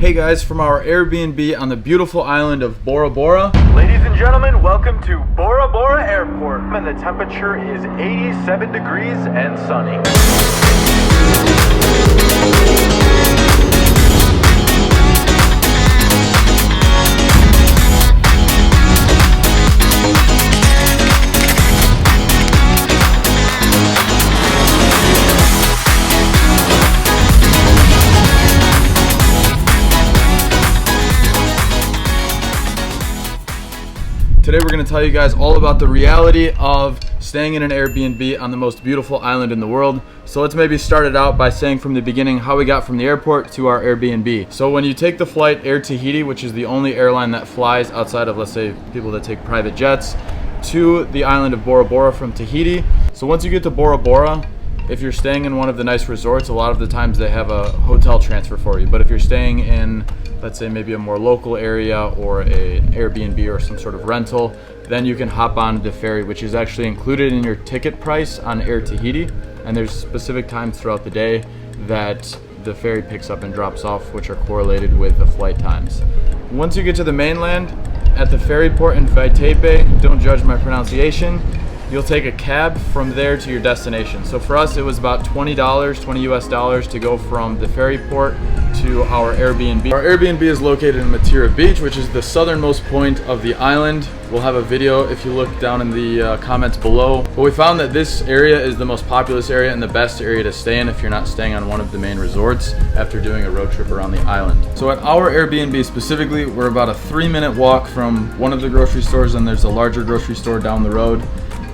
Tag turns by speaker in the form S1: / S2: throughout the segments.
S1: Hey guys, from our Airbnb on the beautiful island of Bora Bora.
S2: Ladies and gentlemen, welcome to Bora Bora Airport. And the temperature is 87 degrees and sunny.
S1: Today we're going to tell you guys all about the reality of staying in an Airbnb on the most beautiful island in the world. So let's maybe start it out by saying from the beginning how we got from the airport to our Airbnb. So when you take the flight Air Tahiti, which is the only airline that flies outside of, let's say, people that take private jets, to the island of Bora Bora from Tahiti. So once you get to Bora Bora, if you're staying in one of the nice resorts, a lot of the times they have a hotel transfer for you. But if you're staying in, let's say, maybe a more local area or an Airbnb or some sort of rental, then you can hop on the ferry, which is actually included in your ticket price on Air Tahiti. And there's specific times throughout the day that the ferry picks up and drops off, which are correlated with the flight times. Once you get to the mainland, at the ferry port in Vaitepe, don't judge my pronunciation, you'll take a cab from there to your destination. So for us, it was about $20 US to go from the ferry port to our Airbnb. Our Airbnb is located in Matira Beach, which is the southernmost point of the island. We'll have a video if you look down in the comments below. But we found that this area is the most populous area and the best area to stay in if you're not staying on one of the main resorts after doing a road trip around the island. So at our Airbnb specifically, we're about a 3-minute walk from one of the grocery stores, and there's a larger grocery store down the road.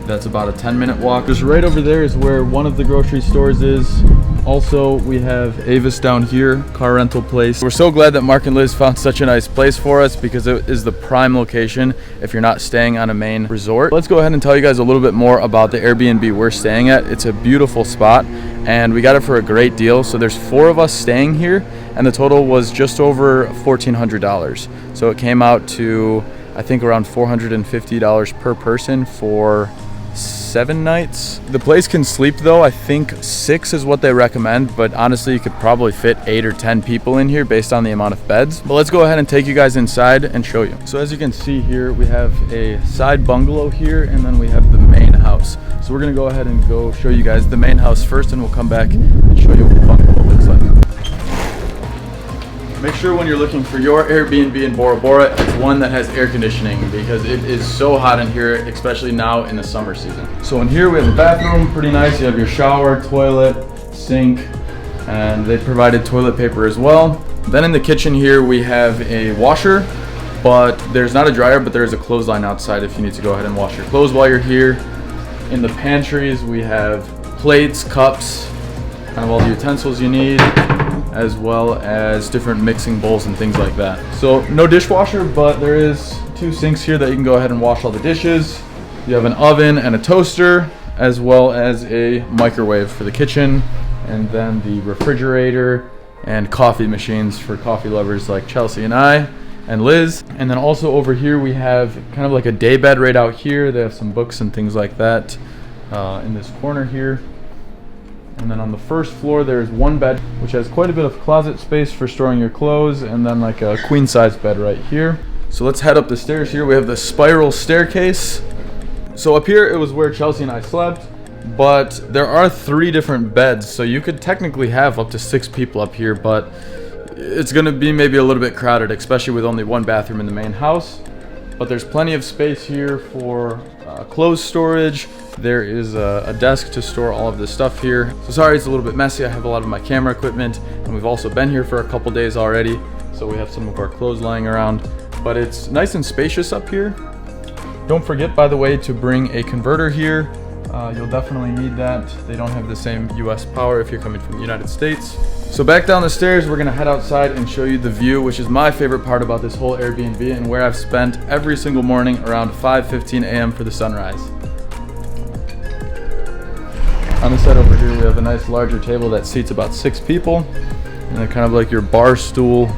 S1: That's about a 10-minute walk. Just right over there is where one of the grocery stores is. Also, we have Avis down here, car rental place. We're so glad that Mark and Liz found such a nice place for us because it is the prime location if you're not staying on a main resort. Let's go ahead and tell you guys a little bit more about the Airbnb we're staying at. It's a beautiful spot and we got it for a great deal. So there's 4 of us staying here and the total was just over $1,400. So it came out to, I think, around $450 per person for 7 nights. The place can sleep though, I think 6 is what they recommend, but honestly you could probably fit 8 or 10 people in here based on the amount of beds. But let's go ahead and take you guys inside and show you. So as you can see here, we have a side bungalow here and then we have the main house. So we're gonna go ahead and go show you guys the main house first and we'll come back and show you what the bungalow looks like. Make sure when you're looking for your Airbnb in Bora Bora, it's one that has air conditioning because it is so hot in here, especially now in the summer season. So in here we have the bathroom, pretty nice. You have your shower, toilet, sink, and they provided toilet paper as well. Then in the kitchen here we have a washer, but there's not a dryer, but there's a clothesline outside if you need to go ahead and wash your clothes while you're here. In the pantries we have plates, cups, kind of all the utensils you need, as well as different mixing bowls and things like that. So no dishwasher, but there is 2 sinks here that you can go ahead and wash all the dishes. You have an oven and a toaster, as well as a microwave for the kitchen, and then the refrigerator and coffee machines for coffee lovers like Chelsea and I and Liz. And then also over here we have kind of like a day bed right out here. They have some books and things like that in this corner here. And then on the first floor there's 1 bed which has quite a bit of closet space for storing your clothes, and then like a queen size bed right here. So let's head up the stairs here. We have the spiral staircase. So up here it was where Chelsea and I slept, but there are 3 different beds, so you could technically have up to 6 people up here, but it's gonna be maybe a little bit crowded, especially with only 1 bathroom in the main house. But there's plenty of space here for clothes storage. There is a desk to store all of this stuff here. So sorry it's a little bit messy. I have a lot of my camera equipment, and we've also been here for a couple days already, so we have some of our clothes lying around. But it's nice and spacious up here. Don't forget, by the way, to bring a converter here. You'll definitely need that. They don't have the same US power if you're coming from the United States. So back down the stairs, we're gonna head outside and show you the view, which is my favorite part about this whole Airbnb and where I've spent every single morning around 5:15 a.m. for the sunrise. On the side over here, we have a nice larger table that seats about 6 people. And they're kind of like your bar stool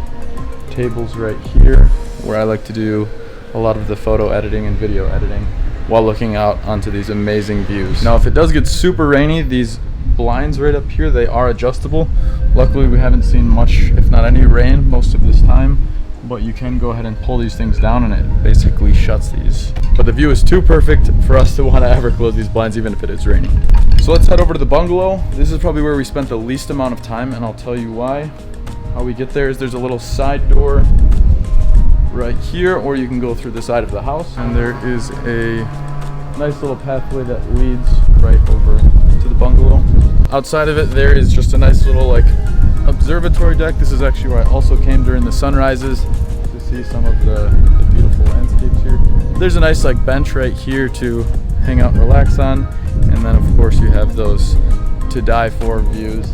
S1: tables right here, where I like to do a lot of the photo editing and video editing while looking out onto these amazing views. Now, if it does get super rainy, these blinds right up here. They are adjustable. Luckily we haven't seen much, if not any, rain most of this time, but you can go ahead and pull these things down and it basically shuts these. But the view is too perfect for us to want to ever close these blinds even if it is raining. So let's head over to the bungalow. This is probably where we spent the least amount of time, and I'll tell you why. How we get there is there's a little side door right here, or you can go through the side of the house, and there is a nice little pathway that leads right over to the bungalow. Outside of it, there is just a nice little like observatory deck. This is actually where I also came during the sunrises to see some of the beautiful landscapes here. There's a nice like bench right here to hang out and relax on, and then of course you have those to die for views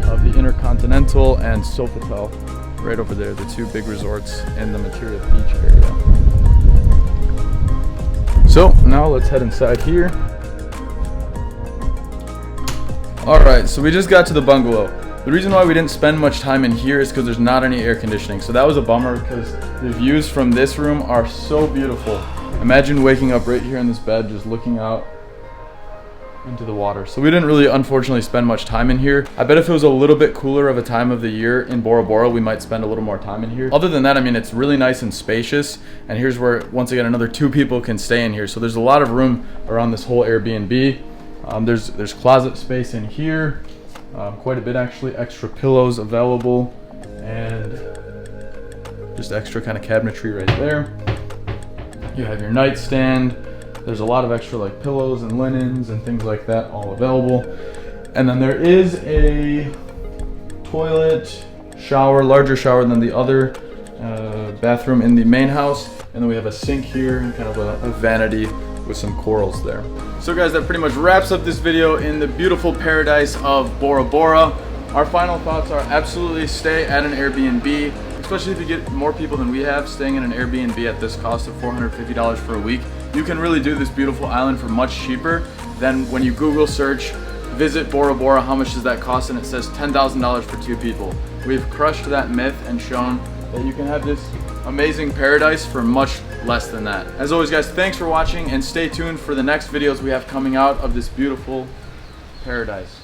S1: of the Intercontinental and Sofitel right over there, the two big resorts in the Material Beach area. So now let's head inside here. Alright, so we just got to the bungalow. The reason why we didn't spend much time in here is because there's not any air conditioning. So that was a bummer because the views from this room are so beautiful. Imagine waking up right here in this bed just looking out into the water. So we didn't really, unfortunately, spend much time in here. I bet if it was a little bit cooler of a time of the year in Bora Bora, we might spend a little more time in here. Other than that, I mean, it's really nice and spacious. And here's where, once again, another 2 people can stay in here. So there's a lot of room around this whole Airbnb. There's closet space in here, quite a bit actually. Extra pillows available, and just extra kind of cabinetry right there. You have your nightstand. There's a lot of extra like pillows and linens and things like that all available. And then there is a toilet, shower, larger shower than the other bathroom in the main house. And then we have a sink here and kind of a vanity with some corals there. So guys, that pretty much wraps up this video in the beautiful paradise of Bora Bora. Our final thoughts are absolutely stay at an Airbnb, especially if you get more people than we have. Staying in an Airbnb at this cost of $450 for a week, you can really do this beautiful island for much cheaper than when you Google search visit Bora Bora, how much does that cost, and it says $10,000 for 2 people. We've crushed that myth and shown that you can have this amazing paradise for much less than that. As always guys, thanks for watching, and stay tuned for the next videos we have coming out of this beautiful paradise.